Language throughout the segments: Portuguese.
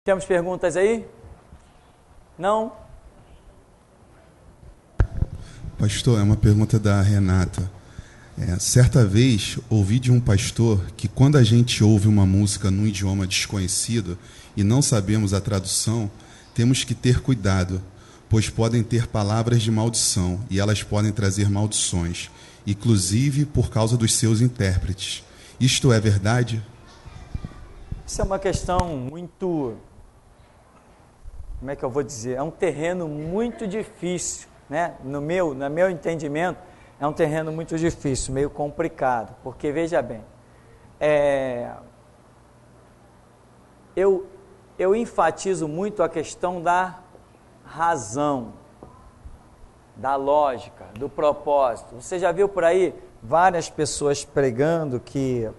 Temos perguntas aí? Não? Pastor, é uma pergunta da Renata. Certa vez, ouvi de um pastor que quando a gente ouve uma música num idioma desconhecido e não sabemos a tradução, temos que ter cuidado, pois podem ter palavras de maldição e elas podem trazer maldições, inclusive por causa dos seus intérpretes. Isto é verdade? Isso é uma questão muito... Como é que eu vou dizer? É um terreno muito difícil, né? No meu entendimento, é um terreno muito difícil, meio complicado, porque veja bem, eu enfatizo muito a questão da razão, da lógica, do propósito. Você já viu por aí várias pessoas pregando que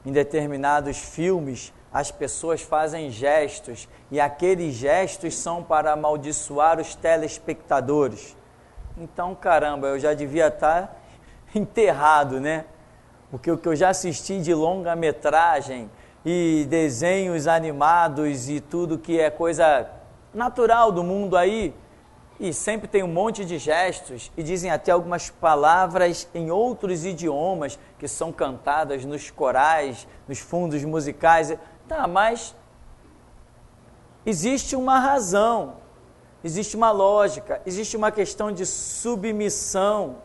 em determinados filmes as pessoas fazem gestos e aqueles gestos são para amaldiçoar os telespectadores. Então, caramba, eu já devia estar enterrado, né? Porque o que eu já assisti de longa-metragem e desenhos animados e tudo que é coisa natural do mundo aí, e sempre tem um monte de gestos e dizem até algumas palavras em outros idiomas que são cantadas nos corais, nos fundos musicais. Tá, mas existe uma razão, existe uma lógica, existe uma questão de submissão,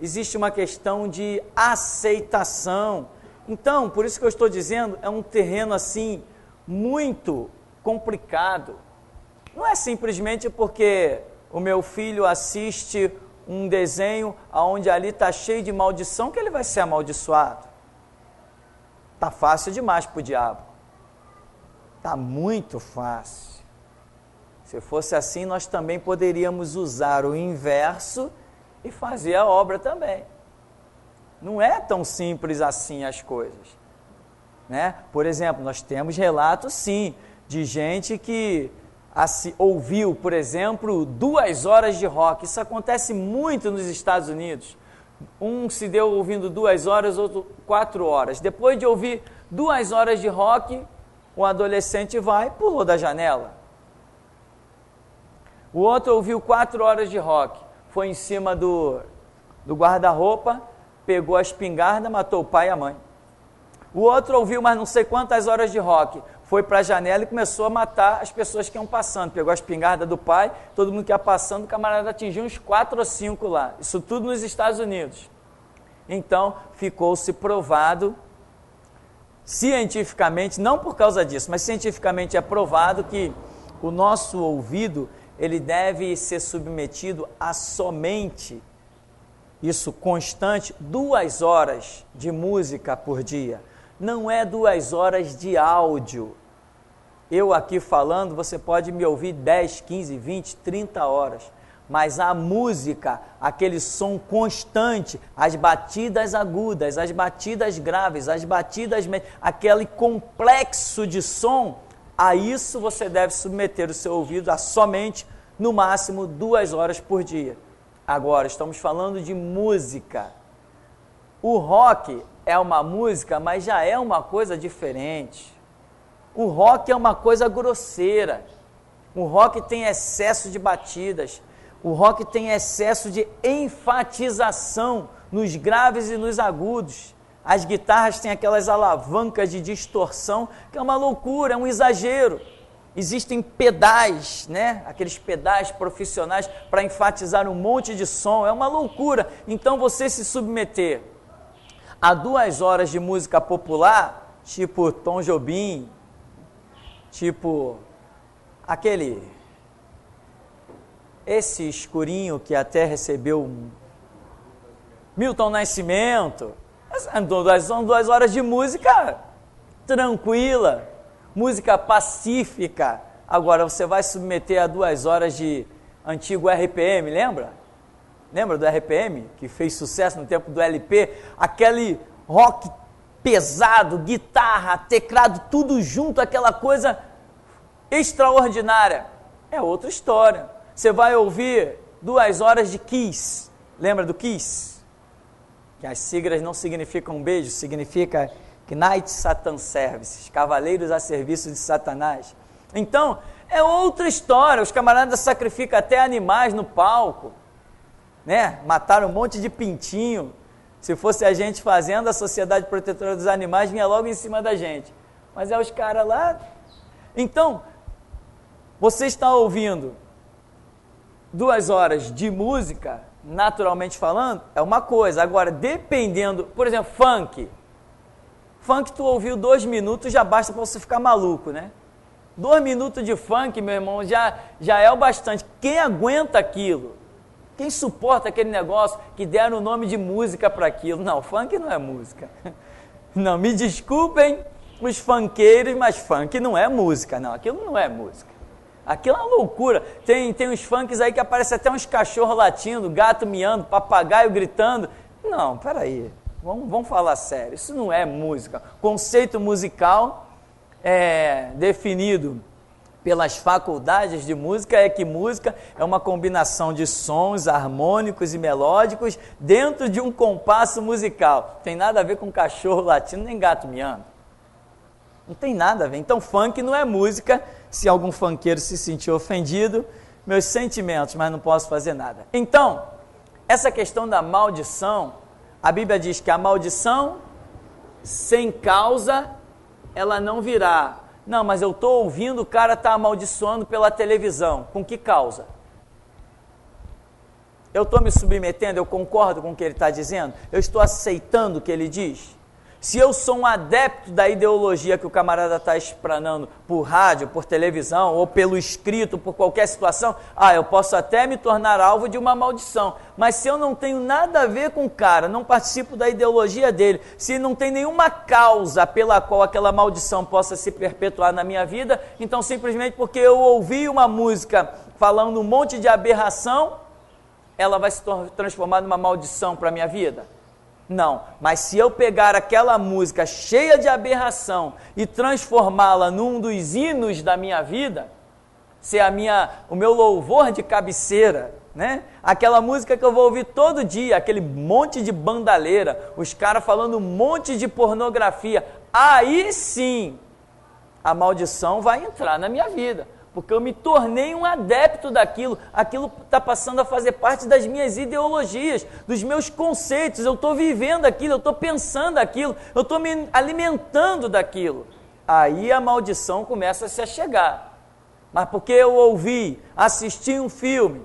existe uma questão de aceitação. Então, por isso que eu estou dizendo, é um terreno assim muito complicado. Não é simplesmente porque o meu filho assiste um desenho onde ali está cheio de maldição que ele vai ser amaldiçoado. Está fácil demais para o diabo. Está muito fácil. Se fosse assim, nós também poderíamos usar o inverso e fazer a obra também. Não é tão simples assim as coisas, né? Por exemplo, nós temos relatos, sim, de gente que ouviu, por exemplo, 2 horas de rock. Isso acontece muito nos Estados Unidos. Um se deu ouvindo 2 horas, outro 4 horas. Depois de ouvir 2 horas de rock, o adolescente pulou da janela. O outro ouviu 4 horas de rock, foi em cima do guarda-roupa, pegou a espingarda, matou o pai e a mãe. O outro ouviu mais não sei quantas horas de rock, foi para a janela e começou a matar as pessoas que iam passando. Pegou a espingarda do pai, todo mundo que ia passando, o camarada atingiu uns 4 ou 5 lá. Isso tudo nos Estados Unidos. Então, ficou-se provado, cientificamente, não por causa disso, mas cientificamente é provado que o nosso ouvido, ele deve ser submetido a somente, isso constante, 2 horas de música por dia. Não é 2 horas de áudio. Eu aqui falando, você pode me ouvir 10, 15, 20, 30 horas. Mas a música, aquele som constante, as batidas agudas, as batidas graves, as batidas... aquele complexo de som, a isso você deve submeter o seu ouvido a somente, no máximo, 2 horas por dia. Agora, estamos falando de música. O rock é uma música, mas já é uma coisa diferente. O rock é uma coisa grosseira. O rock tem excesso de batidas. O rock tem excesso de enfatização nos graves e nos agudos. As guitarras têm aquelas alavancas de distorção, que é uma loucura, é um exagero. Existem pedais, né? Aqueles pedais profissionais para enfatizar um monte de som, é uma loucura. Então você se submeter a 2 horas de música popular, tipo Tom Jobim, tipo esse escurinho que até recebeu Milton Nascimento, são 2 horas de música tranquila, música pacífica. Agora você vai submeter a 2 horas de antigo RPM, lembra? Lembra do RPM, que fez sucesso no tempo do LP? Aquele rock pesado, guitarra, teclado, tudo junto, aquela coisa extraordinária. É outra história. Você vai ouvir 2 horas de Kiss. Lembra do Kiss? Que as siglas não significam beijo, significa Knight Satan Services, cavaleiros a serviço de Satanás. Então, é outra história, os camaradas sacrificam até animais no palco, né? Mataram um monte de pintinho. Se fosse a gente fazendo, a Sociedade Protetora dos Animais vinha logo em cima da gente. Mas é os caras lá. Então, você está ouvindo 2 horas de música, naturalmente falando, é uma coisa. Agora, dependendo, por exemplo, funk. Funk tu ouviu 2 minutos, já basta para você ficar maluco, né? 2 minutos de funk, meu irmão, já é o bastante. Quem aguenta aquilo? Quem suporta aquele negócio que deram o nome de música para aquilo? Não, funk não é música. Não, me desculpem os funkeiros, mas funk não é música, não. Aquilo não é música. Aquilo é uma loucura. Tem uns funks aí que aparecem até uns cachorros latindo, gato miando, papagaio gritando. Não, peraí. Vamos falar sério. Isso não é música. Conceito musical é definido pelas faculdades de música, é que música é uma combinação de sons harmônicos e melódicos dentro de um compasso musical. Tem nada a ver com cachorro latindo nem gato miando. Não tem nada a ver. Então funk não é música. Se algum funkeiro se sentir ofendido, meus sentimentos, mas não posso fazer nada. Então, essa questão da maldição, a Bíblia diz que a maldição sem causa ela não virá. Não, mas eu estou ouvindo o cara está amaldiçoando pela televisão. Com que causa? Eu estou me submetendo, eu concordo com o que ele está dizendo? Eu estou aceitando o que ele diz? Se eu sou um adepto da ideologia que o camarada está explanando por rádio, por televisão, ou pelo escrito, por qualquer situação, eu posso até me tornar alvo de uma maldição. Mas se eu não tenho nada a ver com o cara, não participo da ideologia dele, se não tem nenhuma causa pela qual aquela maldição possa se perpetuar na minha vida, então simplesmente porque eu ouvi uma música falando um monte de aberração, ela vai se transformar numa maldição para a minha vida? Não, mas se eu pegar aquela música cheia de aberração e transformá-la num dos hinos da minha vida, ser o meu louvor de cabeceira, né? Aquela música que eu vou ouvir todo dia, aquele monte de bandaleira, os caras falando um monte de pornografia, aí sim a maldição vai entrar na minha vida. Porque eu me tornei um adepto daquilo, aquilo está passando a fazer parte das minhas ideologias, dos meus conceitos, eu estou vivendo aquilo, eu estou pensando aquilo, eu estou me alimentando daquilo. Aí a maldição começa a se achegar. Mas porque eu ouvi, assisti um filme,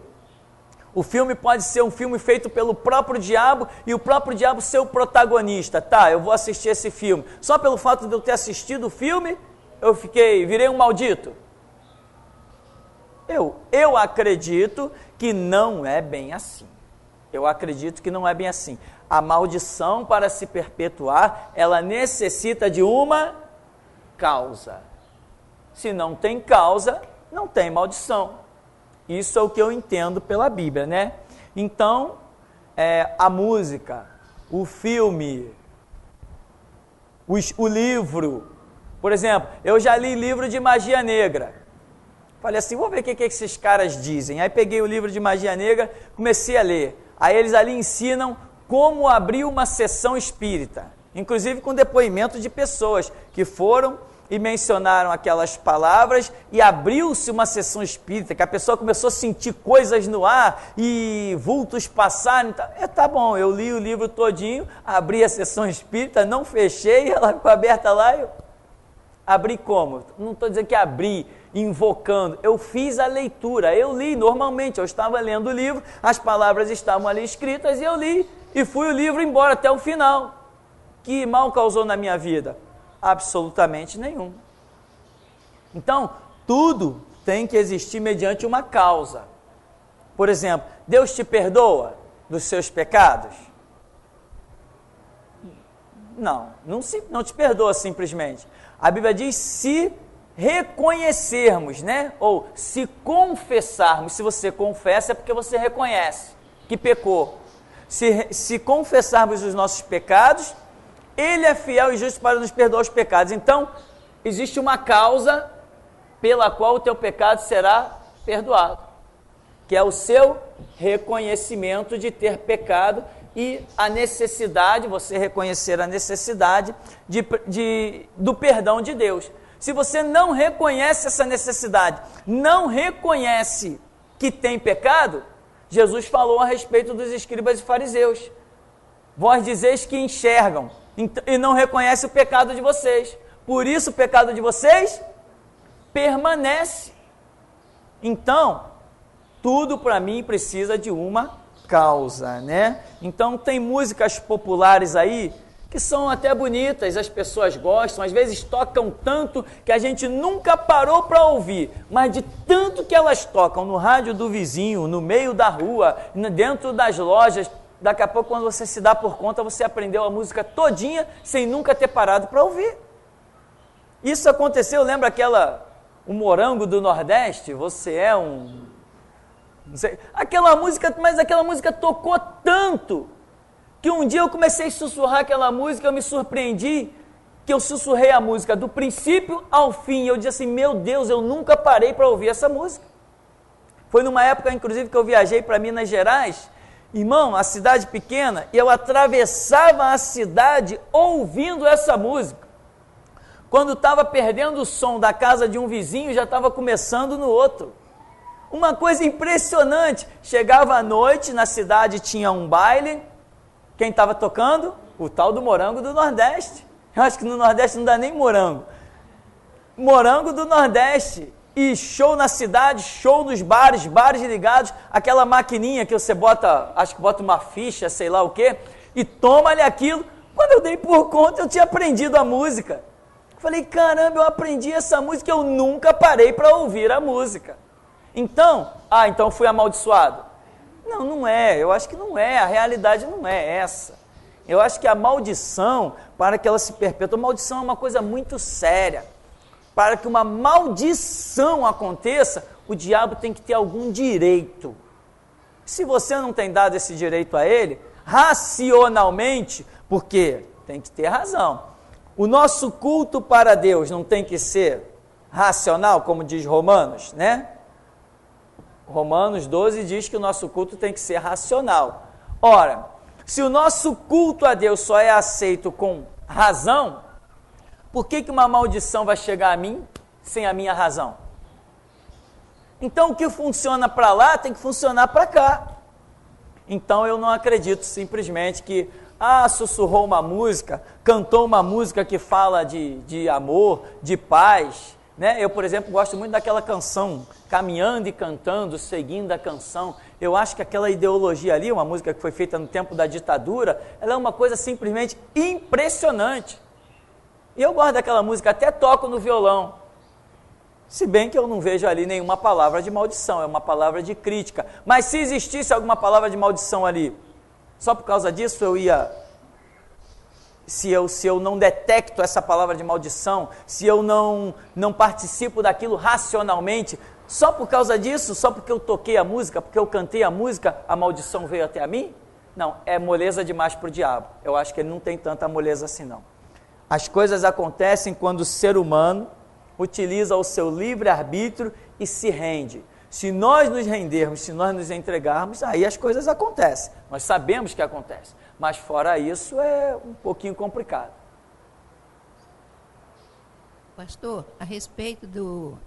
o filme pode ser um filme feito pelo próprio diabo e o próprio diabo ser o protagonista. Tá, eu vou assistir esse filme. Só pelo fato de eu ter assistido o filme, virei um maldito. Eu acredito que não é bem assim. Eu acredito que não é bem assim. A maldição, para se perpetuar, ela necessita de uma causa. Se não tem causa, não tem maldição. Isso é o que eu entendo pela Bíblia, né? Então, a música, o filme, o livro. Por exemplo, eu já li livro de magia negra. Falei assim, vou ver o que esses caras dizem. Aí peguei o livro de magia negra, comecei a ler. Aí eles ali ensinam como abrir uma sessão espírita. Inclusive com depoimento de pessoas que foram e mencionaram aquelas palavras e abriu-se uma sessão espírita, que a pessoa começou a sentir coisas no ar e vultos passarem. Tá bom, eu li o livro todinho, abri a sessão espírita, não fechei, ela ficou aberta lá e eu abri como? Não estou dizendo que abri, invocando, eu fiz a leitura, eu li normalmente, eu estava lendo o livro, as palavras estavam ali escritas e eu li, e fui o livro embora até o final. Que mal causou na minha vida? Absolutamente nenhum. Então, tudo tem que existir mediante uma causa. Por exemplo, Deus te perdoa dos seus pecados? Não te perdoa simplesmente. A Bíblia diz se reconhecermos, né? Ou se confessarmos. Se você confessa é porque você reconhece que pecou. Se confessarmos os nossos pecados, Ele é fiel e justo para nos perdoar os pecados. Então, existe uma causa pela qual o teu pecado será perdoado, que é o seu reconhecimento de ter pecado e a necessidade, você reconhecer a necessidade do perdão de Deus. Se você não reconhece essa necessidade, não reconhece que tem pecado, Jesus falou a respeito dos escribas e fariseus. Vós dizeis que enxergam e não reconhecem o pecado de vocês. Por isso o pecado de vocês permanece. Então, tudo para mim precisa de uma causa, né? Então tem músicas populares aí que são até bonitas, as pessoas gostam, às vezes tocam tanto que a gente nunca parou para ouvir, mas de tanto que elas tocam no rádio do vizinho, no meio da rua, dentro das lojas, daqui a pouco quando você se dá por conta, você aprendeu a música todinha sem nunca ter parado para ouvir. Isso aconteceu, lembra o Morango do Nordeste? Você é um... Não sei, mas aquela música tocou tanto que um dia eu comecei a sussurrar aquela música, eu me surpreendi que eu sussurrei a música do princípio ao fim. Eu disse assim, meu Deus, eu nunca parei para ouvir essa música. Foi numa época, inclusive, que eu viajei para Minas Gerais, irmão, a cidade pequena, e eu atravessava a cidade ouvindo essa música. Quando estava perdendo o som da casa de um vizinho, já estava começando no outro. Uma coisa impressionante, chegava à noite, na cidade tinha um baile, quem estava tocando? O tal do Morango do Nordeste. Eu acho que no Nordeste não dá nem morango. Morango do Nordeste. E show na cidade, show nos bares, bares ligados, aquela maquininha que você bota, acho que bota uma ficha, sei lá o quê, e toma-lhe aquilo. Quando eu dei por conta, eu tinha aprendido a música. Falei, caramba, eu aprendi essa música, eu nunca parei para ouvir a música. Então fui amaldiçoado. Não é, eu acho que não é, a realidade não é essa. Eu acho que a maldição, para que ela se perpetue, a maldição é uma coisa muito séria. Para que uma maldição aconteça, o diabo tem que ter algum direito. Se você não tem dado esse direito a ele, racionalmente, porque tem que ter razão. O nosso culto para Deus não tem que ser racional, como diz Romanos, né? Romanos 12 diz que o nosso culto tem que ser racional. Ora, se o nosso culto a Deus só é aceito com razão, por que uma maldição vai chegar a mim sem a minha razão? Então o que funciona para lá tem que funcionar para cá. Então eu não acredito simplesmente que sussurrou uma música, cantou uma música que fala de amor, de paz, né? Eu, por exemplo, gosto muito daquela canção, Caminhando e Cantando, Seguindo a Canção. Eu acho que aquela ideologia ali, uma música que foi feita no tempo da ditadura, ela é uma coisa simplesmente impressionante. E eu gosto daquela música, até toco no violão. Se bem que eu não vejo ali nenhuma palavra de maldição, é uma palavra de crítica. Mas se existisse alguma palavra de maldição ali, só por causa disso eu ia... Se eu não detecto essa palavra de maldição, se eu não participo daquilo racionalmente, só por causa disso, só porque eu toquei a música, porque eu cantei a música, a maldição veio até a mim? Não, é moleza demais para o diabo. Eu acho que ele não tem tanta moleza assim não. As coisas acontecem quando o ser humano utiliza o seu livre-arbítrio e se rende. Se nós nos rendermos, se nós nos entregarmos, aí as coisas acontecem. Nós sabemos que acontece. Mas fora isso é um pouquinho complicado. Pastor, a respeito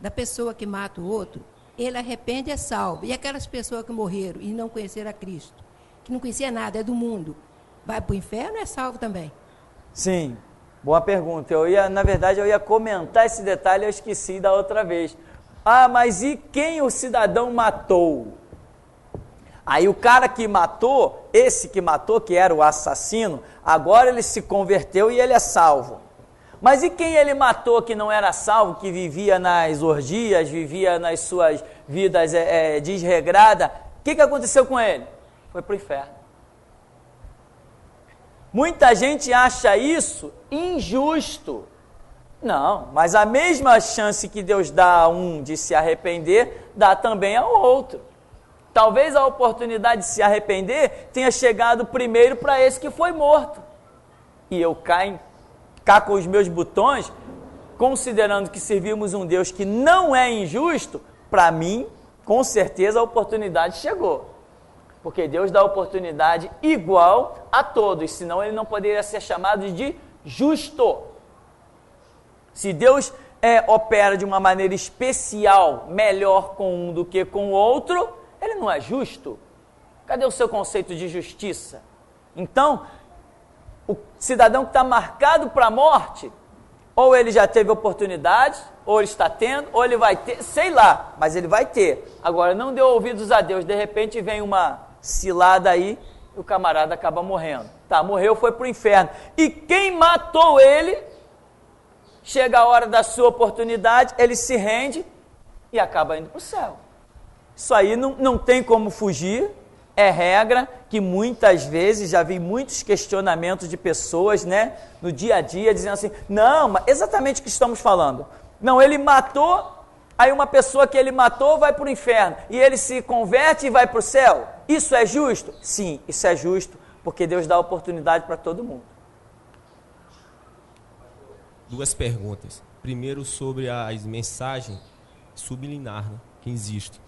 da pessoa que mata o outro, ele arrepende e é salvo. E aquelas pessoas que morreram e não conheceram a Cristo, que não conhecia nada, é do mundo, vai para o inferno ou é salvo também? Sim, boa pergunta. Na verdade, eu ia comentar esse detalhe, eu esqueci da outra vez. Mas e quem o cidadão matou? Aí o cara que matou, esse que matou, que era o assassino, agora ele se converteu e ele é salvo. Mas e quem ele matou que não era salvo, que vivia nas orgias, vivia nas suas vidas desregradas? O que aconteceu com ele? Foi para o inferno. Muita gente acha isso injusto. Não, mas a mesma chance que Deus dá a um de se arrepender, dá também ao outro. Talvez a oportunidade de se arrepender tenha chegado primeiro para esse que foi morto. E eu cá com os meus botões, considerando que servimos um Deus que não é injusto, para mim, com certeza a oportunidade chegou. Porque Deus dá oportunidade igual a todos, senão ele não poderia ser chamado de justo. Se Deus opera de uma maneira especial, melhor com um do que com o outro, ele não é justo. Cadê o seu conceito de justiça? Então, o cidadão que está marcado para a morte, ou ele já teve oportunidade, ou ele está tendo, ou ele vai ter, sei lá, mas ele vai ter. Agora, não deu ouvidos a Deus, de repente vem uma cilada aí, e o camarada acaba morrendo. Tá, morreu, foi para o inferno. E quem matou ele, chega a hora da sua oportunidade, ele se rende e acaba indo para o céu. Isso aí não tem como fugir, é regra que muitas vezes já vi muitos questionamentos de pessoas, né, no dia a dia, dizendo assim, não, mas exatamente o que estamos falando. Não, ele matou, aí uma pessoa que ele matou vai para o inferno, e ele se converte e vai para o céu. Isso é justo? Sim, isso é justo, porque Deus dá oportunidade para todo mundo. Duas perguntas. Primeiro, sobre as mensagens subliminar, né, que existem.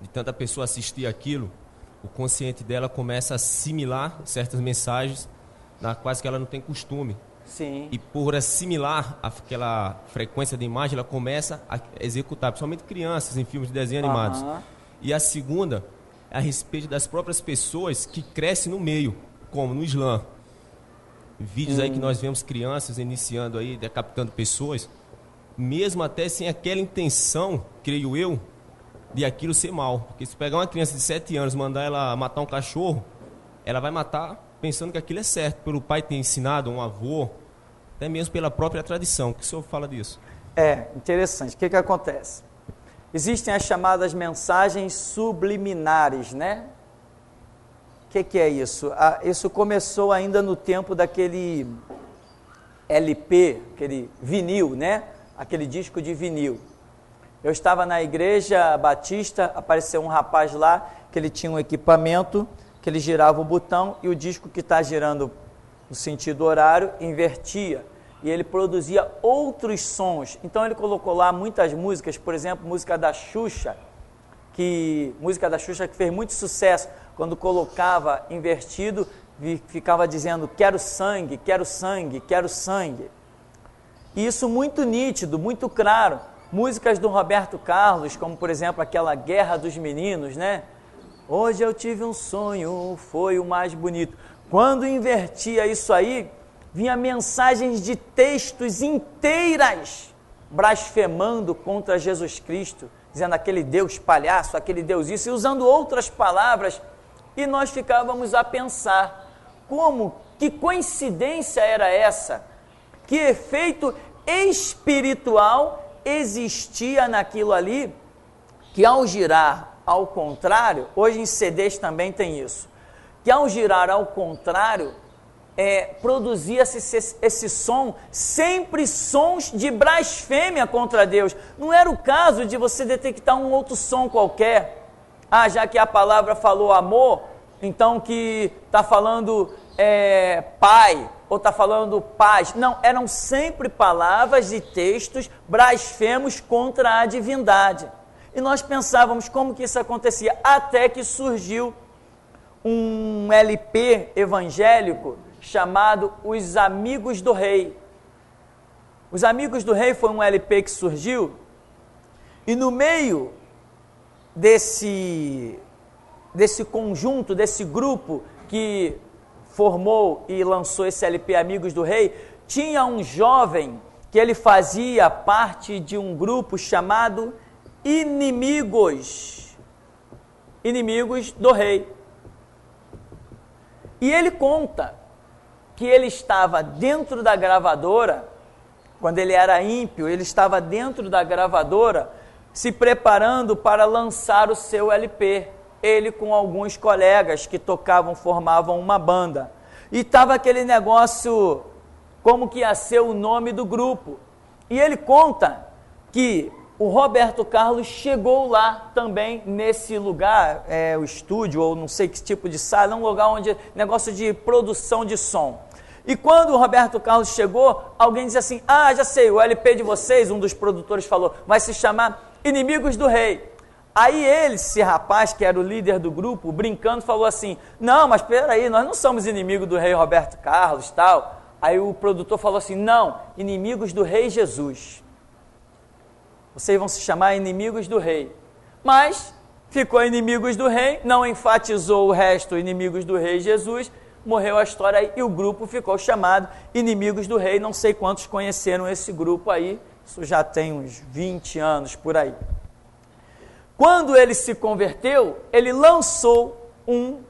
De tanta pessoa assistir aquilo, o consciente dela começa a assimilar certas mensagens nas quais que ela não tem costume. Sim. E por assimilar aquela frequência de imagem, ela começa a executar, principalmente crianças em filmes de desenho animados. E a segunda é a respeito das próprias pessoas que crescem no meio, como no Islã. Vídeos aí que nós vemos crianças iniciando aí, decapitando pessoas, mesmo até sem aquela intenção, creio eu, de aquilo ser mal. Porque se pegar uma criança de 7 anos e mandar ela matar um cachorro, ela vai matar pensando que aquilo é certo, pelo pai ter ensinado, um avô, até mesmo pela própria tradição. O que o senhor fala disso? É, interessante. O que acontece? Existem as chamadas mensagens subliminares, né? O que é isso? Isso começou ainda no tempo daquele LP, aquele vinil, né? Aquele disco de vinil. Eu estava na igreja batista, apareceu um rapaz lá, que ele tinha um equipamento, que ele girava o botão e o disco que está girando no sentido horário invertia. E ele produzia outros sons. Então ele colocou lá muitas músicas, por exemplo, música da Xuxa que fez muito sucesso. Quando colocava invertido, ficava dizendo, quero sangue, quero sangue, quero sangue. E isso muito nítido, muito claro. Músicas do Roberto Carlos, como por exemplo aquela Guerra dos Meninos, né? Hoje eu tive um sonho, foi o mais bonito. Quando invertia isso aí, vinha mensagens de textos inteiras blasfemando contra Jesus Cristo, dizendo aquele Deus palhaço, aquele Deus isso, e usando outras palavras, e nós ficávamos a pensar, que coincidência era essa? Que efeito espiritual existia naquilo ali, que ao girar ao contrário, hoje em CDs também tem isso, que ao girar ao contrário, produzia-se esse som, sempre sons de blasfêmia contra Deus. Não era o caso de você detectar um outro som qualquer. Já que a palavra falou amor, então que está falando pai, ou está falando paz. Não, eram sempre palavras e textos blasfemos contra a divindade. E nós pensávamos como que isso acontecia, até que surgiu um LP evangélico chamado Os Amigos do Rei. Os Amigos do Rei foi um LP que surgiu, e no meio desse conjunto, desse grupo que formou e lançou esse LP Amigos do Rei, tinha um jovem que ele fazia parte de um grupo chamado Inimigos do Rei. E ele conta que ele estava dentro da gravadora, quando ele era ímpio, ele estava dentro da gravadora, se preparando para lançar o seu LP. Ele com alguns colegas que tocavam, formavam uma banda. E estava aquele negócio, como que ia ser o nome do grupo. E ele conta que o Roberto Carlos chegou lá também nesse lugar, o estúdio, ou não sei que tipo de sala, um lugar onde, negócio de produção de som. E quando o Roberto Carlos chegou, alguém disse assim, já sei, o LP de vocês, um dos produtores falou, vai se chamar Inimigos do Rei. Aí ele, esse rapaz que era o líder do grupo, brincando, falou assim, não, mas peraí, nós não somos inimigos do rei Roberto Carlos, tal. Aí o produtor falou assim, não, inimigos do rei Jesus. Vocês vão se chamar inimigos do rei. Mas ficou inimigos do rei, não enfatizou o resto, inimigos do rei Jesus, morreu a história aí, e o grupo ficou chamado Inimigos do Rei. Não sei quantos conheceram esse grupo aí, isso já tem uns 20 anos por aí. Quando ele se converteu, ele lançou um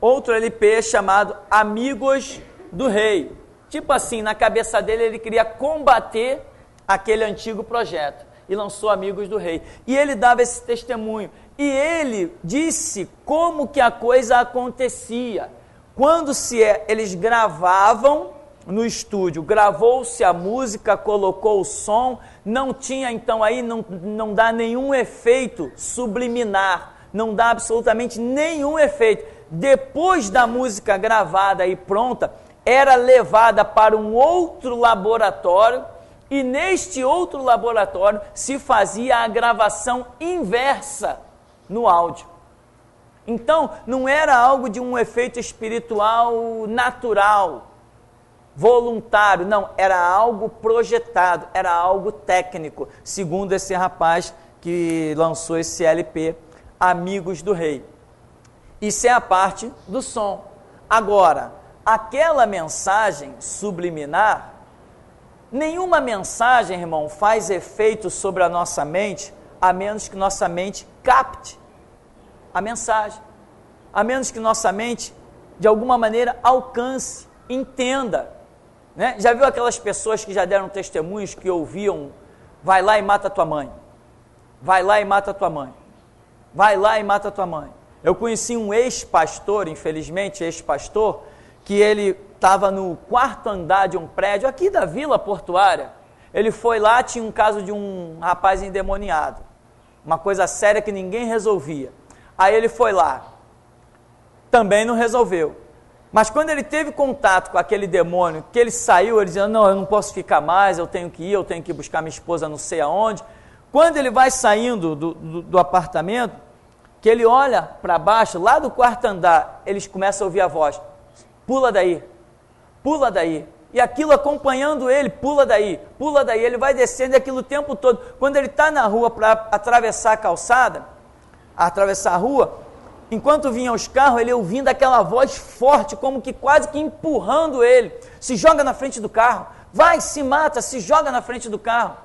outro LP chamado Amigos do Rei. Tipo assim, na cabeça dele ele queria combater aquele antigo projeto e lançou Amigos do Rei. E ele dava esse testemunho. E ele disse como que a coisa acontecia. Quando eles gravavam no estúdio, gravou-se a música, colocou o som, não tinha então aí, não dá nenhum efeito subliminar, não dá absolutamente nenhum efeito. Depois da música gravada e pronta, era levada para um outro laboratório, e neste outro laboratório se fazia a gravação inversa no áudio. Então, não era algo de um efeito espiritual natural, voluntário, não, era algo projetado, era algo técnico, segundo esse rapaz que lançou esse LP, Amigos do Rei. Isso é a parte do som. Agora, aquela mensagem subliminar, nenhuma mensagem, irmão, faz efeito sobre a nossa mente, a menos que nossa mente capte a mensagem, a menos que nossa mente, de alguma maneira, alcance, entenda. Né? Já viu aquelas pessoas que já deram testemunhos que ouviam, vai lá e mata tua mãe, vai lá e mata tua mãe, vai lá e mata tua mãe. Eu conheci um ex-pastor, infelizmente ex-pastor, que ele estava no 4º andar de um prédio aqui da Vila Portuária. Ele foi lá, tinha um caso de um rapaz endemoniado, uma coisa séria que ninguém resolvia. Aí ele foi lá, também não resolveu. Mas quando ele teve contato com aquele demônio, que ele saiu, ele dizia, não, eu não posso ficar mais, eu tenho que ir buscar minha esposa não sei aonde. Quando ele vai saindo do apartamento, que ele olha para baixo, lá do 4º andar, eles começam a ouvir a voz, pula daí, pula daí. E aquilo acompanhando ele, pula daí, ele vai descendo aquilo o tempo todo. Quando ele está na rua para atravessar a calçada, atravessar a rua, enquanto vinham os carros, ele ouvindo aquela voz forte, como que quase que empurrando ele, se joga na frente do carro, vai, se mata, se joga na frente do carro.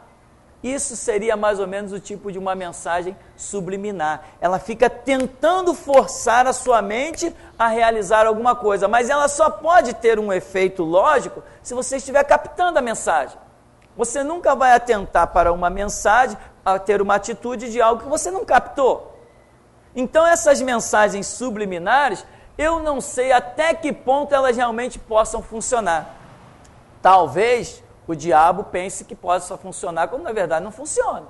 Isso seria mais ou menos o tipo de uma mensagem subliminar. Ela fica tentando forçar a sua mente a realizar alguma coisa, mas ela só pode ter um efeito lógico se você estiver captando a mensagem. Você nunca vai atentar para uma mensagem, a ter uma atitude de algo que você não captou. Então essas mensagens subliminares, eu não sei até que ponto elas realmente possam funcionar. Talvez o diabo pense que possa funcionar, quando na verdade não funciona.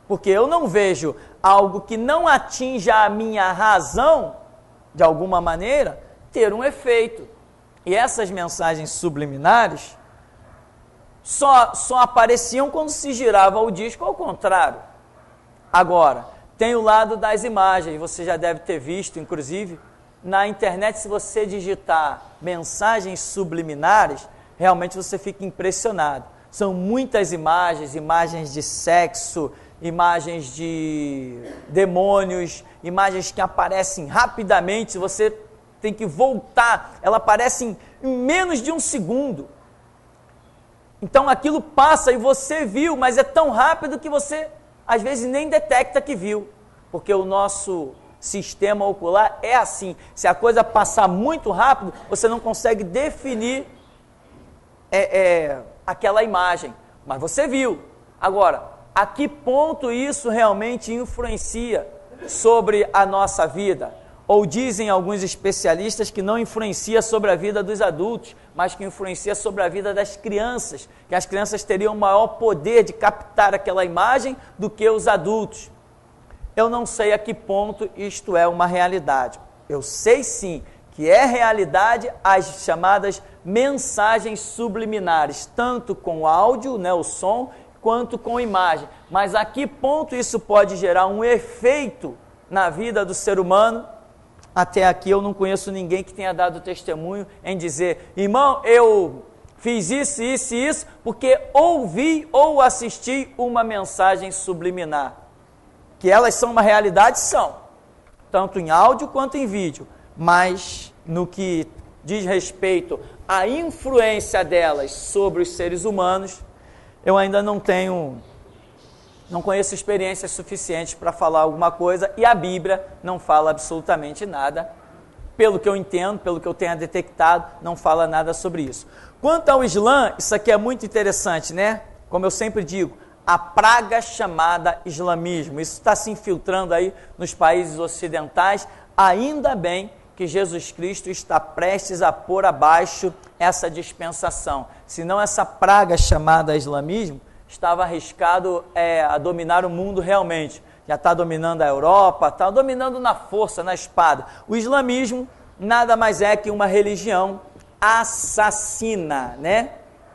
Porque eu não vejo algo que não atinja a minha razão, de alguma maneira, ter um efeito. E essas mensagens subliminares só apareciam quando se girava o disco, ao contrário. Agora, tem o lado das imagens, você já deve ter visto, inclusive, na internet, se você digitar mensagens subliminares, realmente você fica impressionado. São muitas imagens, imagens de sexo, imagens de demônios, imagens que aparecem rapidamente, você tem que voltar, elas aparecem em menos de um segundo. Então aquilo passa e você viu, mas é tão rápido que você às vezes nem detecta que viu, porque o nosso sistema ocular é assim. Se a coisa passar muito rápido, você não consegue definir aquela imagem, mas você viu. Agora, a que ponto isso realmente influencia sobre a nossa vida? Ou dizem alguns especialistas que não influencia sobre a vida dos adultos, mas que influencia sobre a vida das crianças, que as crianças teriam maior poder de captar aquela imagem do que os adultos. Eu não sei a que ponto isto é uma realidade. Eu sei sim que é realidade as chamadas mensagens subliminares, tanto com o áudio, né, o som, quanto com imagem. Mas a que ponto isso pode gerar um efeito na vida do ser humano? Até aqui eu não conheço ninguém que tenha dado testemunho em dizer: irmão, eu fiz isso, isso e isso, porque ouvi ou assisti uma mensagem subliminar. Que elas são uma realidade, são, tanto em áudio quanto em vídeo, mas no que diz respeito à influência delas sobre os seres humanos, eu ainda não conheço experiências suficientes para falar alguma coisa, e a Bíblia não fala absolutamente nada, pelo que eu entendo, pelo que eu tenha detectado, não fala nada sobre isso. Quanto ao Islã, isso aqui é muito interessante, né? Como eu sempre digo, a praga chamada islamismo, isso está se infiltrando aí nos países ocidentais, ainda bem que Jesus Cristo está prestes a pôr abaixo essa dispensação, senão essa praga chamada islamismo estava arriscado a dominar o mundo realmente. Já está dominando a Europa, está dominando na força, na espada. O islamismo nada mais é que uma religião assassina, né?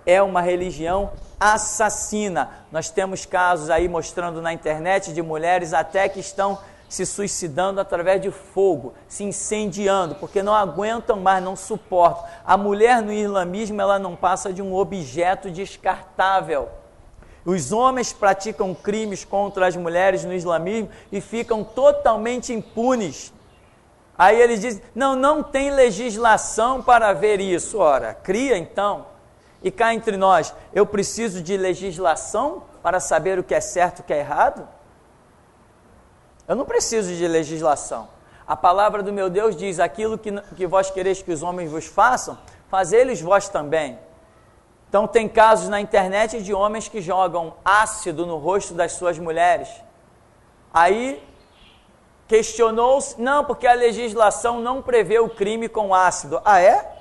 É uma religião assassina. Nós temos casos aí mostrando na internet de mulheres até que estão se suicidando através de fogo, se incendiando, porque não aguentam mais, não suportam. A mulher no islamismo, ela não passa de um objeto descartável. Os homens praticam crimes contra as mulheres no islamismo e ficam totalmente impunes. Aí eles dizem: não tem legislação para ver isso. Ora, cria então. E cá entre nós, eu preciso de legislação para saber o que é certo e o que é errado? Eu não preciso de legislação. A palavra do meu Deus diz: aquilo que vós quereis que os homens vos façam, fazei-lhes vós também. Então tem casos na internet de homens que jogam ácido no rosto das suas mulheres. Aí questionou-se: não, porque a legislação não prevê o crime com ácido. Ah, é?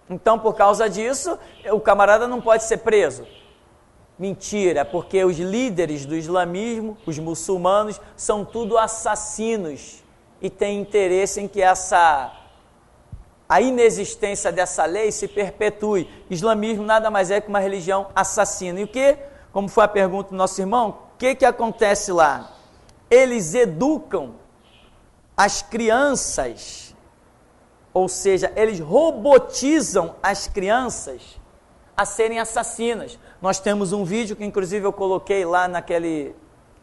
Então, por causa disso, o camarada não pode ser preso. Mentira, porque os líderes do islamismo, os muçulmanos, são tudo assassinos e têm interesse em que a inexistência dessa lei se perpetue. Islamismo nada mais é que uma religião assassina. E o que? Como foi a pergunta do nosso irmão, o que acontece lá? Eles educam as crianças, ou seja, eles robotizam as crianças a serem assassinas. Nós temos um vídeo que inclusive eu coloquei lá naquele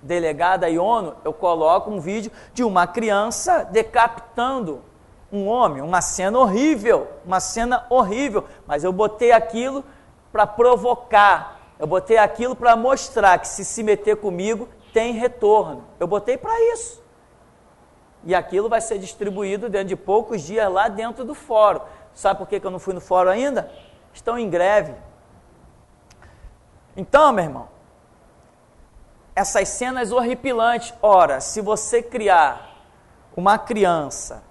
delegada e ONU, eu coloco um vídeo de uma criança decapitando um homem, uma cena horrível, mas eu botei aquilo para provocar, eu botei aquilo para mostrar que se meter comigo tem retorno, eu botei para isso. E aquilo vai ser distribuído dentro de poucos dias lá dentro do fórum. Sabe por que eu não fui no fórum ainda? Estão em greve. Então, meu irmão, essas cenas horripilantes, ora, se você criar uma criança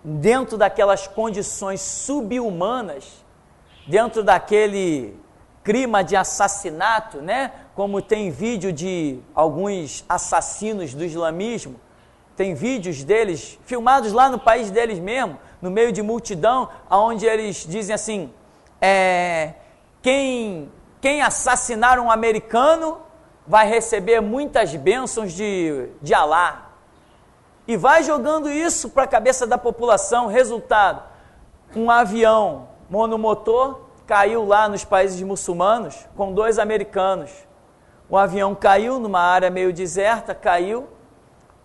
dentro daquelas condições subhumanas, dentro daquele clima de assassinato, né? Como tem vídeo de alguns assassinos do islamismo, tem vídeos deles filmados lá no país deles mesmo, no meio de multidão, onde eles dizem assim, quem assassinar um americano vai receber muitas bênçãos de Alá. E vai jogando isso para a cabeça da população. Resultado, um avião monomotor caiu lá nos países muçulmanos com 2 americanos. O avião caiu numa área meio deserta, caiu.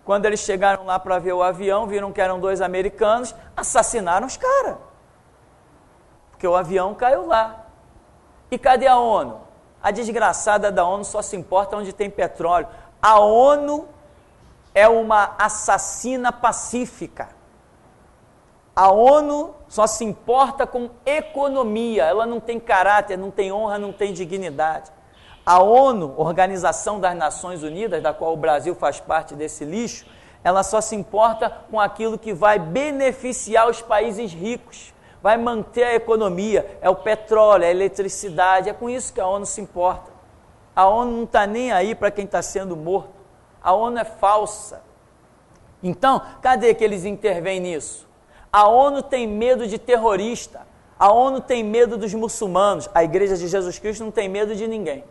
Quando eles chegaram lá para ver o avião, viram que eram 2 americanos, assassinaram os caras. Porque o avião caiu lá. E cadê a ONU? A desgraçada da ONU só se importa onde tem petróleo. A ONU é uma assassina pacífica. A ONU só se importa com economia, ela não tem caráter, não tem honra, não tem dignidade. A ONU, Organização das Nações Unidas, da qual o Brasil faz parte desse lixo, ela só se importa com aquilo que vai beneficiar os países ricos, vai manter a economia, é o petróleo, é a eletricidade, é com isso que a ONU se importa. A ONU não está nem aí para quem está sendo morto. A ONU é falsa. Então, cadê que eles intervêm nisso? A ONU tem medo de terrorista. A ONU tem medo dos muçulmanos, a Igreja de Jesus Cristo não tem medo de ninguém.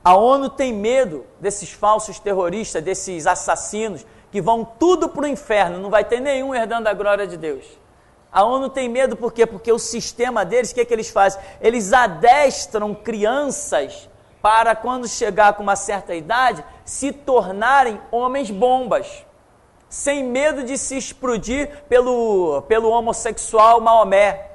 A ONU tem medo desses falsos terroristas, desses assassinos, que vão tudo para o inferno, não vai ter nenhum herdando a glória de Deus. A ONU tem medo por quê? Porque o sistema deles, o que eles fazem? Eles adestram crianças para, quando chegar com uma certa idade, se tornarem homens-bombas, sem medo de se explodir pelo homossexual Maomé,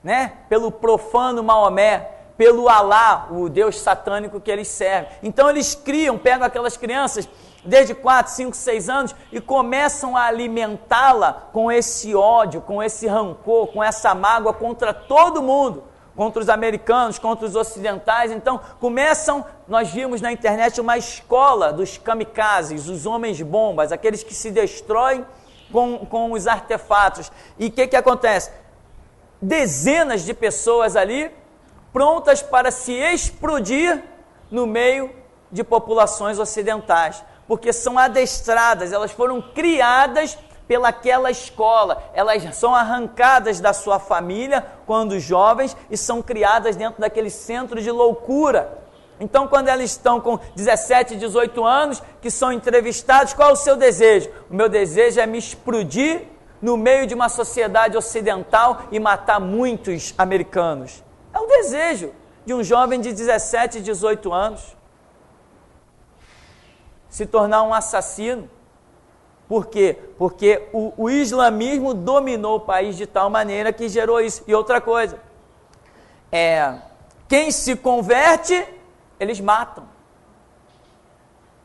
né? Pelo profano Maomé, pelo Alá, o Deus satânico que eles servem. Então eles pegam aquelas crianças desde 4, 5, 6 anos e começam a alimentá-la com esse ódio, com esse rancor, com essa mágoa contra todo mundo, contra os americanos, contra os ocidentais. Então nós vimos na internet uma escola dos kamikazes, os homens-bombas, aqueles que se destroem com os artefatos. E o que acontece? Dezenas de pessoas ali, prontas para se explodir no meio de populações ocidentais, porque são adestradas, elas foram criadas pelaquela escola, elas são arrancadas da sua família quando jovens e são criadas dentro daquele centro de loucura. Então, quando elas estão com 17, 18 anos, que são entrevistados, qual é o seu desejo? O meu desejo é me explodir no meio de uma sociedade ocidental e matar muitos americanos. É um desejo de um jovem de 17, 18 anos se tornar um assassino. Por quê? Porque o islamismo dominou o país de tal maneira que gerou isso. E outra coisa, quem se converte, eles matam.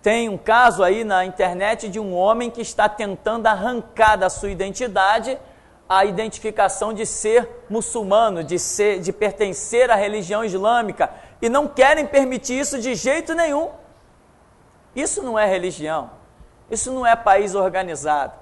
Tem um caso aí na internet de um homem que está tentando arrancar da sua identidade a identificação de ser muçulmano, de pertencer à religião islâmica, e não querem permitir isso de jeito nenhum. Isso não é religião, isso não é país organizado.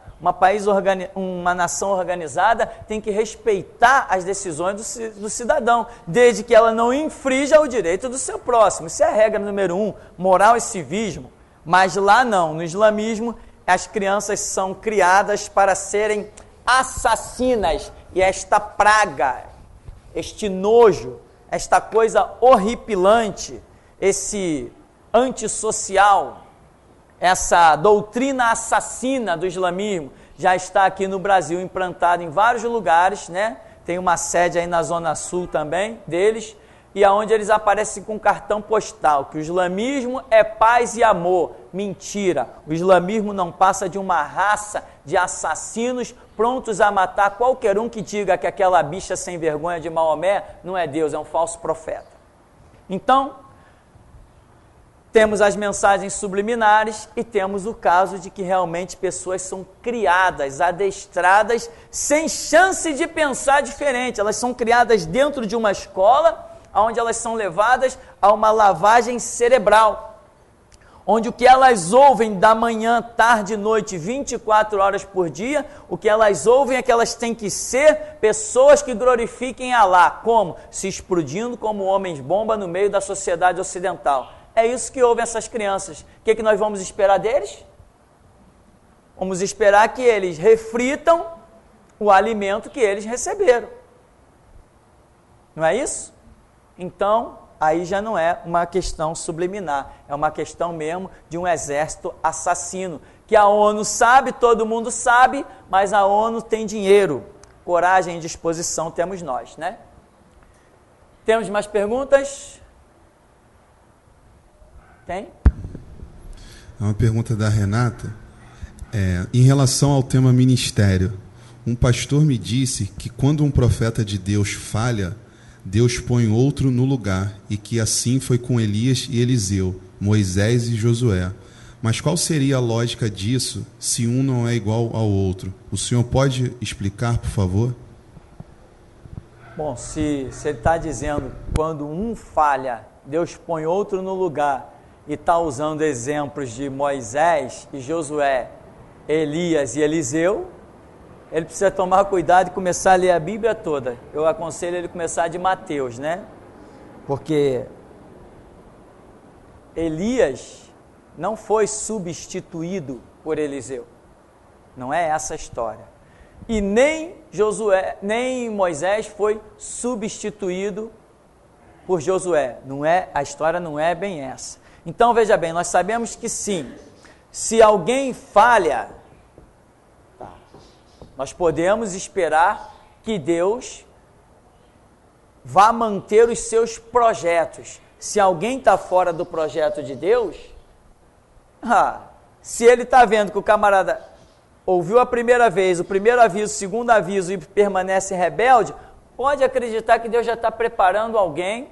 Uma nação organizada tem que respeitar as decisões do cidadão, desde que ela não infrinja o direito do seu próximo. Isso é a regra número 1, moral e civismo. Mas lá não, no islamismo, as crianças são criadas para serem assassinas, e esta praga, este nojo, esta coisa horripilante, esse antissocial, essa doutrina assassina do islamismo já está aqui no Brasil, implantada em vários lugares, né? Tem uma sede aí na Zona Sul também deles, e aonde eles aparecem com cartão postal, que o islamismo é paz e amor. Mentira, o islamismo não passa de uma raça de assassinos prontos a matar qualquer um que diga que aquela bicha sem vergonha de Maomé não é Deus, é um falso profeta. Então, temos as mensagens subliminares e temos o caso de que realmente pessoas são criadas, adestradas, sem chance de pensar diferente. Elas são criadas dentro de uma escola, onde elas são levadas a uma lavagem cerebral, onde o que elas ouvem da manhã, tarde e noite, 24 horas por dia, o que elas ouvem é que elas têm que ser pessoas que glorifiquem Alá. Como? Se explodindo como homens-bomba no meio da sociedade ocidental. É isso que ouvem essas crianças. O que nós vamos esperar deles? Vamos esperar que eles reflitam o alimento que eles receberam. Não é isso? Então, aí já não é uma questão subliminar, é uma questão mesmo de um exército assassino, que a ONU sabe, todo mundo sabe, mas a ONU tem dinheiro, coragem e disposição temos nós, né? Temos mais perguntas? Tem? É uma pergunta da Renata. Em relação ao tema ministério, um pastor me disse que quando um profeta de Deus falha, Deus põe outro no lugar, e que assim foi com Elias e Eliseu, Moisés e Josué. Mas qual seria a lógica disso, se um não é igual ao outro? O senhor pode explicar, por favor? Bom, se ele está dizendo quando um falha, Deus põe outro no lugar, e está usando exemplos de Moisés e Josué, Elias e Eliseu, ele precisa tomar cuidado e começar a ler a Bíblia toda. Eu aconselho ele começar de Mateus, né? Porque Elias não foi substituído por Eliseu. Não é essa a história. e nem Josué, nem Moisés foi substituído por Josué. Não é, a história não é bem essa. Então veja bem, nós sabemos que sim, se alguém falha, nós podemos esperar que Deus vá manter os seus projetos. Se alguém está fora do projeto de Deus, se ele está vendo que o camarada ouviu a primeira vez, o primeiro aviso, o segundo aviso e permanece rebelde, pode acreditar que Deus já está preparando alguém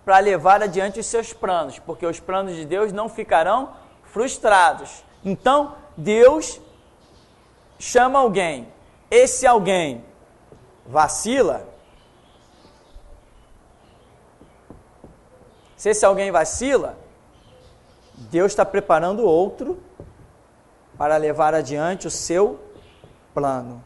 para levar adiante os seus planos, porque os planos de Deus não ficarão frustrados. Então, Deus chama alguém, esse alguém vacila. Se esse alguém vacila, Deus está preparando outro para levar adiante o seu plano.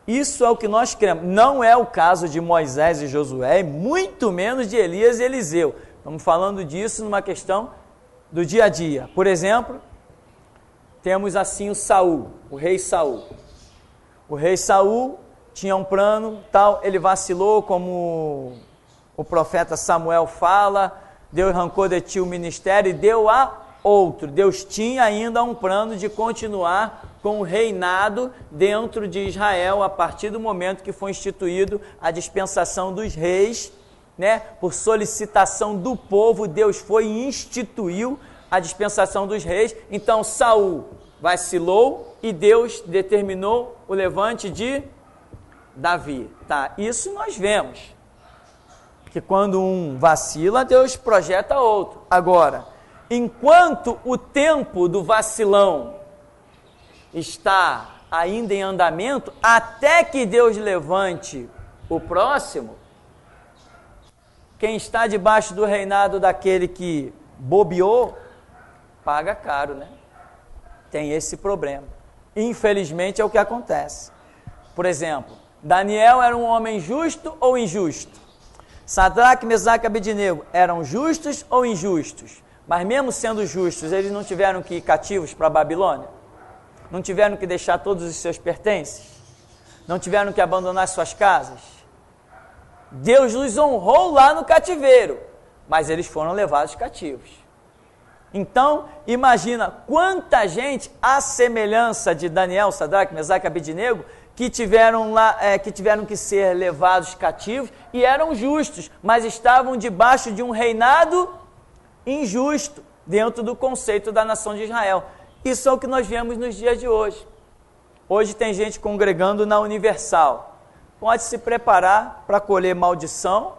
Isso é o que nós cremos. Não é o caso de Moisés e Josué, muito menos de Elias e Eliseu. Estamos falando disso numa questão do dia a dia. Por exemplo, temos assim o rei Saul. O rei Saul tinha um plano, tal, ele vacilou, como o profeta Samuel fala, Deus arrancou de ti o ministério e deu a outro. Deus tinha ainda um plano de continuar com o reinado dentro de Israel a partir do momento que foi instituído a dispensação dos reis, né? Por solicitação do povo, Deus foi e instituiu a dispensação dos reis. Então Saul vacilou e Deus determinou o levante de Davi. Tá, isso nós vemos, que quando um vacila, Deus projeta outro. Agora, enquanto o tempo do vacilão está ainda em andamento, até que Deus levante o próximo, quem está debaixo do reinado daquele que bobeou, paga caro, né? Tem esse problema. Infelizmente é o que acontece. Por exemplo, Daniel era um homem justo ou injusto? Sadraque, Mesaque e Abednego eram justos ou injustos? Mas mesmo sendo justos, eles não tiveram que ir cativos para a Babilônia? Não tiveram que deixar todos os seus pertences? Não tiveram que abandonar suas casas? Deus os honrou lá no cativeiro, mas eles foram levados cativos. Então, imagina quanta gente, à semelhança de Daniel, Sadraque, Mesaque e Abednego, que tiveram que ser levados cativos e eram justos, mas estavam debaixo de um reinado injusto dentro do conceito da nação de Israel. Isso é o que nós vemos nos dias de hoje. Hoje tem gente congregando na Universal. Pode se preparar para colher maldição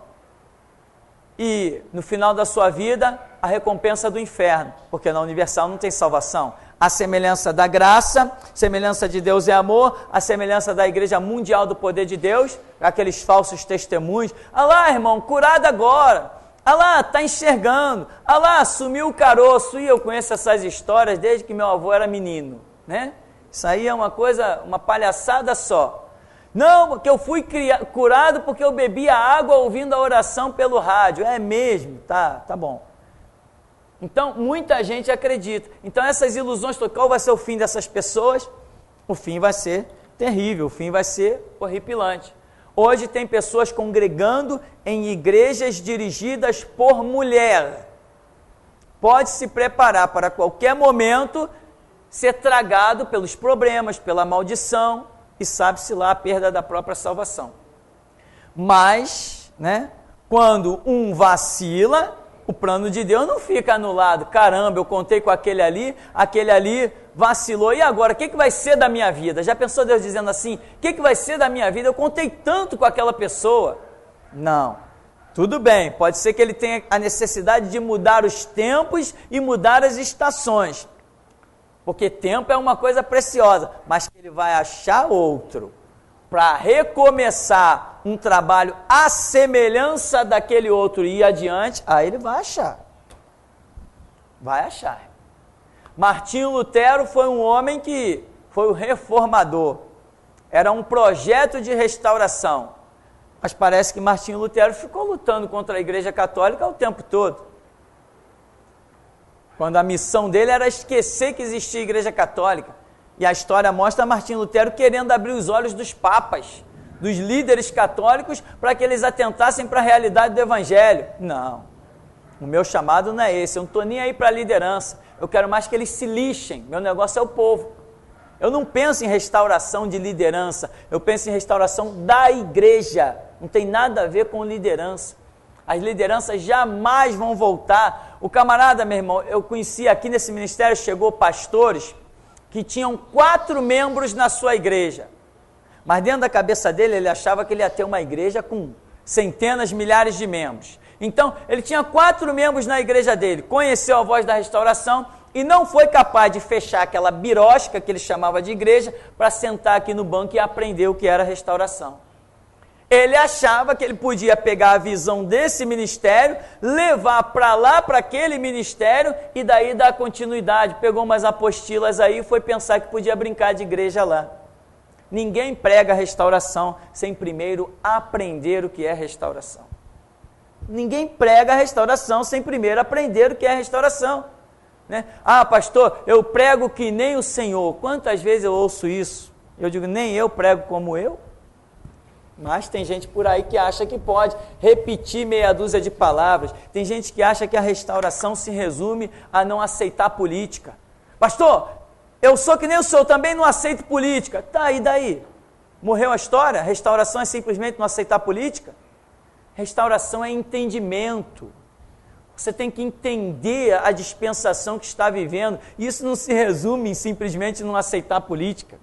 e, no final da sua vida, a recompensa do inferno, porque na Universal não tem salvação. A semelhança da graça, semelhança de Deus é amor, a semelhança da Igreja Mundial do Poder de Deus, aqueles falsos testemunhos. Ah lá, irmão, curado agora. Ah lá, está enxergando. Ah lá, sumiu o caroço. E eu conheço essas histórias desde que meu avô era menino, né? Isso aí é uma coisa, uma palhaçada só. Não, porque eu fui curado porque eu bebia água ouvindo a oração pelo rádio. É mesmo? Tá bom. Então, muita gente acredita. Então, essas ilusões, qual vai ser o fim dessas pessoas? O fim vai ser terrível, o fim vai ser horripilante. Hoje tem pessoas congregando em igrejas dirigidas por mulher. Pode se preparar para qualquer momento ser tragado pelos problemas, pela maldição e sabe-se lá a perda da própria salvação. Mas, né, quando um vacila, o plano de Deus não fica anulado. Caramba, eu contei com aquele ali vacilou, e agora, o que vai ser da minha vida? Já pensou Deus dizendo assim, o que vai ser da minha vida? Eu contei tanto com aquela pessoa. Não, tudo bem, pode ser que ele tenha a necessidade de mudar os tempos e mudar as estações, porque tempo é uma coisa preciosa, mas que ele vai achar outro para recomeçar um trabalho à semelhança daquele outro e ir adiante, aí ele vai achar. Vai achar. Martinho Lutero foi um homem que foi o reformador. Era um projeto de restauração. Mas parece que Martinho Lutero ficou lutando contra a Igreja Católica o tempo todo. Quando a missão dele era esquecer que existia Igreja Católica. E a história mostra Martim Lutero querendo abrir os olhos dos papas, dos líderes católicos, para que eles atentassem para a realidade do Evangelho. Não, o meu chamado não é esse, eu não estou nem aí para a liderança, eu quero mais que eles se lixem, meu negócio é o povo. Eu não penso em restauração de liderança, eu penso em restauração da igreja, não tem nada a ver com liderança. As lideranças jamais vão voltar. O camarada, meu irmão, eu conheci aqui nesse ministério, chegou pastores que tinham 4 membros na sua igreja, mas dentro da cabeça dele, ele achava que ele ia ter uma igreja com centenas, milhares de membros. Então, ele tinha 4 membros na igreja dele, conheceu a voz da restauração e não foi capaz de fechar aquela birosca que ele chamava de igreja para sentar aqui no banco e aprender o que era restauração. Ele achava que ele podia pegar a visão desse ministério, levar para lá, para aquele ministério, e daí dar continuidade. Pegou umas apostilas aí e foi pensar que podia brincar de igreja lá. Ninguém prega restauração sem primeiro aprender o que é restauração. Ninguém prega restauração sem primeiro aprender o que é restauração. Né? Ah, pastor, eu prego que nem o Senhor. Quantas vezes eu ouço isso? Eu digo, nem eu prego como eu. Mas tem gente por aí que acha que pode repetir meia dúzia de palavras. Tem gente que acha que a restauração se resume a não aceitar política. Pastor, eu sou que nem o senhor, também não aceito política. Tá, e daí? Morreu a história? Restauração é simplesmente não aceitar política? Restauração é entendimento. Você tem que entender a dispensação que está vivendo. Isso não se resume em simplesmente não aceitar política.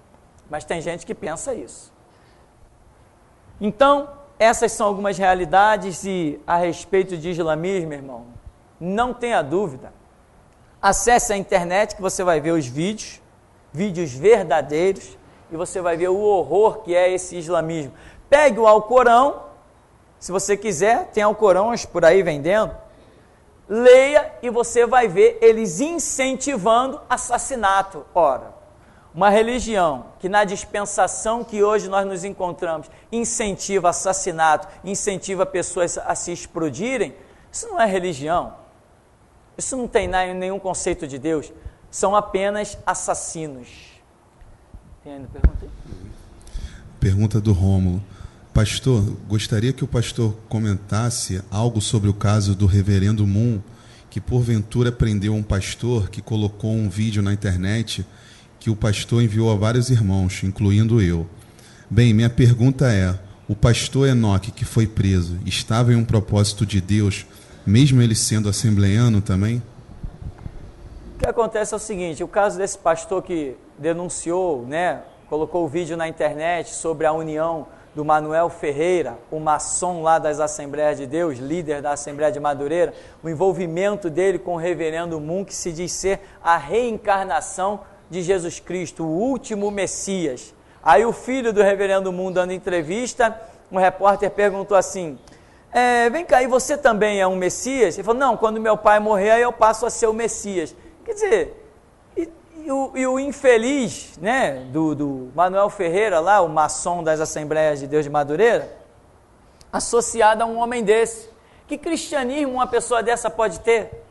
Mas tem gente que pensa isso. Então, essas são algumas realidades e a respeito de islamismo, irmão, não tenha dúvida. Acesse a internet que você vai ver os vídeos verdadeiros, e você vai ver o horror que é esse islamismo. Pegue o Alcorão, se você quiser, tem Alcorões por aí vendendo, leia e você vai ver eles incentivando assassinato. Ora, uma religião que na dispensação que hoje nós nos encontramos incentiva assassinato, incentiva pessoas a se explodirem, isso não é religião, isso não tem nenhum conceito de Deus, são apenas assassinos. Tem ainda pergunta aí? Pergunta do Rômulo. Pastor, gostaria que o pastor comentasse algo sobre o caso do reverendo Moon, que porventura prendeu um pastor que colocou um vídeo na internet que o pastor enviou a vários irmãos, incluindo eu. Bem, minha pergunta é, o pastor Enoque que foi preso, estava em um propósito de Deus, mesmo ele sendo assembleiano também? O que acontece é o seguinte, o caso desse pastor que denunciou, colocou o vídeo na internet sobre a união do Manuel Ferreira, o maçom lá das Assembleias de Deus, líder da Assembleia de Madureira, o envolvimento dele com o reverendo Moon, que se diz ser a reencarnação de Jesus Cristo, o último Messias. Aí o filho do reverendo Moon dando entrevista, um repórter perguntou assim, vem cá, e você também é um Messias? Ele falou, não, quando meu pai morrer, aí eu passo a ser o Messias. Quer dizer, e o infeliz, do Manuel Ferreira lá, o maçom das Assembleias de Deus de Madureira, associado a um homem desse. Que cristianismo uma pessoa dessa pode ter?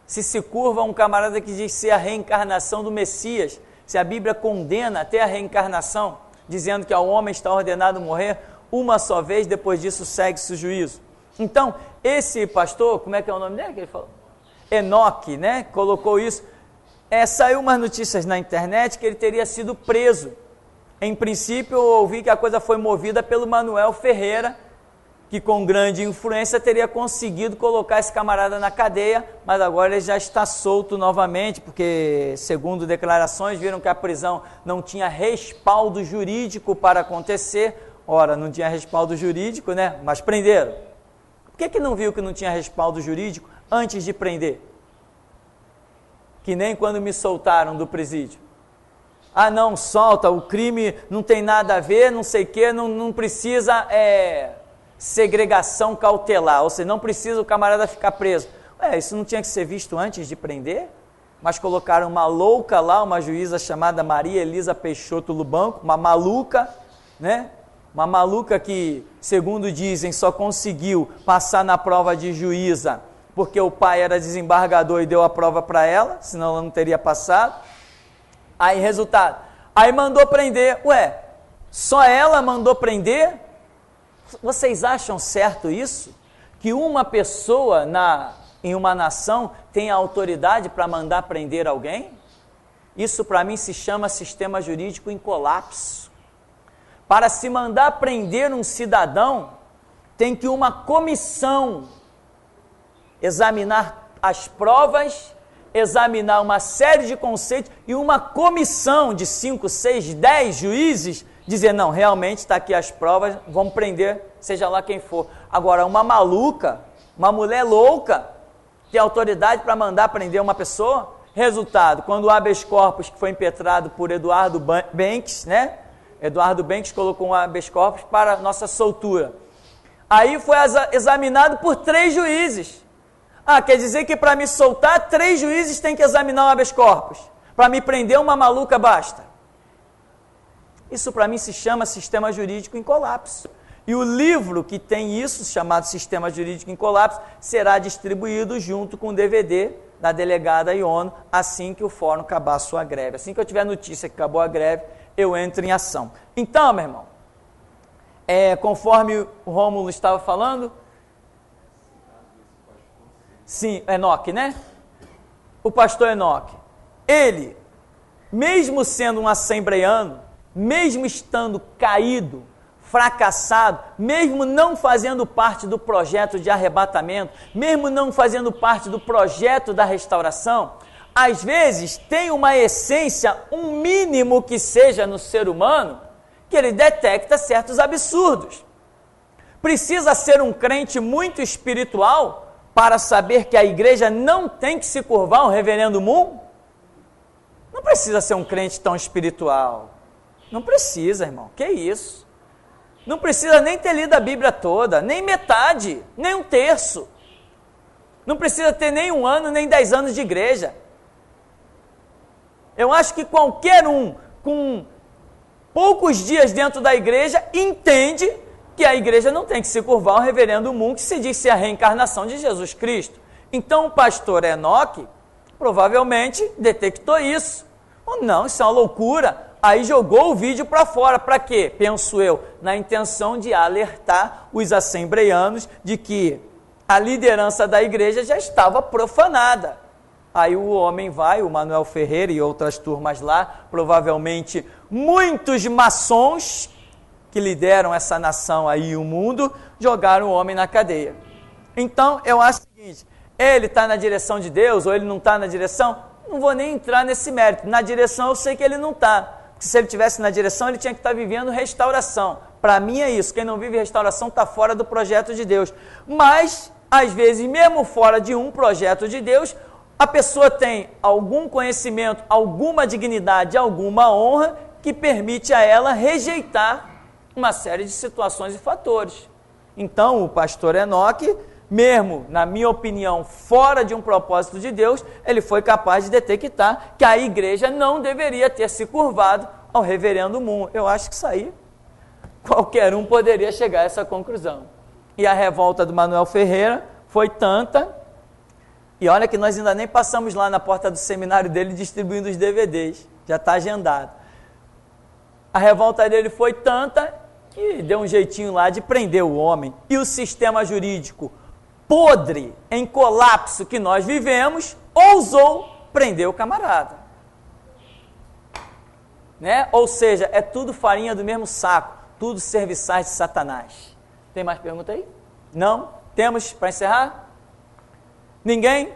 Se curva a um camarada que diz ser a reencarnação do Messias, se a Bíblia condena até a reencarnação, dizendo que ao homem está ordenado morrer uma só vez, depois disso segue-se o juízo. Então, esse pastor, como é que é o nome dele que ele falou? Enoque, colocou isso. Saiu umas notícias na internet que ele teria sido preso. Em princípio, eu ouvi que a coisa foi movida pelo Manuel Ferreira, que com grande influência teria conseguido colocar esse camarada na cadeia, mas agora ele já está solto novamente, porque, segundo declarações, viram que a prisão não tinha respaldo jurídico para acontecer. Ora, não tinha respaldo jurídico, mas prenderam. Por que não viu que não tinha respaldo jurídico antes de prender? Que nem quando me soltaram do presídio. Ah, não, solta, o crime não tem nada a ver, não sei o quê, não precisa... segregação cautelar, ou seja, não precisa o camarada ficar preso. Isso não tinha que ser visto antes de prender? Mas colocaram uma louca lá, uma juíza chamada Maria Elisa Peixoto Lubanco, uma maluca, uma maluca que, segundo dizem, só conseguiu passar na prova de juíza porque o pai era desembargador e deu a prova para ela, senão ela não teria passado. Aí, resultado. Aí mandou prender. Ué, só ela mandou prender? Vocês acham certo isso? Que uma pessoa em uma nação tem a autoridade para mandar prender alguém? Isso para mim se chama sistema jurídico em colapso. Para se mandar prender um cidadão, tem que uma comissão examinar as provas, examinar uma série de conceitos e uma comissão de 5, 6, 10 juízes dizer, não, realmente está aqui as provas, vamos prender, seja lá quem for. Agora, uma maluca, uma mulher louca, tem autoridade para mandar prender uma pessoa? Resultado, quando o habeas corpus, que foi impetrado por Eduardo Banks, né? Eduardo Banks colocou um habeas corpus para nossa soltura. Aí foi examinado por 3 juízes. Ah, quer dizer que para me soltar, 3 juízes têm que examinar o habeas corpus. Para me prender, uma maluca basta. Isso para mim se chama sistema jurídico em colapso. E o livro que tem isso, chamado Sistema Jurídico em Colapso, será distribuído junto com o DVD da delegada Iono, assim que o fórum acabar a sua greve. Assim que eu tiver notícia que acabou a greve, eu entro em ação. Então, meu irmão, conforme o Rômulo estava falando, sim, Enoque, né? O pastor Enoque, ele, mesmo sendo um assembleiano, mesmo estando caído, fracassado, mesmo não fazendo parte do projeto de arrebatamento, mesmo não fazendo parte do projeto da restauração, às vezes tem uma essência, um mínimo que seja no ser humano, que ele detecta certos absurdos. Precisa ser um crente muito espiritual para saber que a igreja não tem que se curvar ao reverendo Moon? Não precisa ser um crente tão espiritual. Não precisa, irmão. Que isso? Não precisa nem ter lido a Bíblia toda, nem metade, nem um terço. Não precisa ter nem 1 ano, nem 10 anos de igreja. Eu acho que qualquer um com poucos dias dentro da igreja entende que a igreja não tem que se curvar ao reverendo Moon, que se diz ser a reencarnação de Jesus Cristo. Então o pastor Enoque provavelmente detectou isso. Ou não, isso é uma loucura. Aí jogou o vídeo para fora. Para quê? Penso eu, na intenção de alertar os assembleianos de que a liderança da igreja já estava profanada. Aí o homem vai, o Manuel Ferreira e outras turmas lá, provavelmente muitos maçons que lideram essa nação aí, o mundo, jogaram o homem na cadeia. Então, eu acho o seguinte, ele está na direção de Deus ou ele não está na direção? Não vou nem entrar nesse mérito. Na direção eu sei que ele não está. Porque se ele estivesse na direção, ele tinha que estar vivendo restauração. Para mim é isso, quem não vive restauração está fora do projeto de Deus. Mas, às vezes, mesmo fora de um projeto de Deus, a pessoa tem algum conhecimento, alguma dignidade, alguma honra que permite a ela rejeitar uma série de situações e fatores. Então, o pastor Enoque, mesmo, na minha opinião, fora de um propósito de Deus, ele foi capaz de detectar que a igreja não deveria ter se curvado ao reverendo Moon. Eu acho que isso aí, qualquer um poderia chegar a essa conclusão. E a revolta do Manuel Ferreira foi tanta, e olha que nós ainda nem passamos lá na porta do seminário dele distribuindo os DVDs, já está agendado. A revolta dele foi tanta que deu um jeitinho lá de prender o homem. E o sistema jurídico podre, em colapso que nós vivemos, ousou prender o camarada. Né? Ou seja, é tudo farinha do mesmo saco, tudo serviçais de Satanás. Tem mais pergunta aí? Não? Temos para encerrar? Ninguém?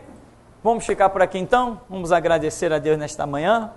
Vamos ficar por aqui então? Vamos agradecer a Deus nesta manhã.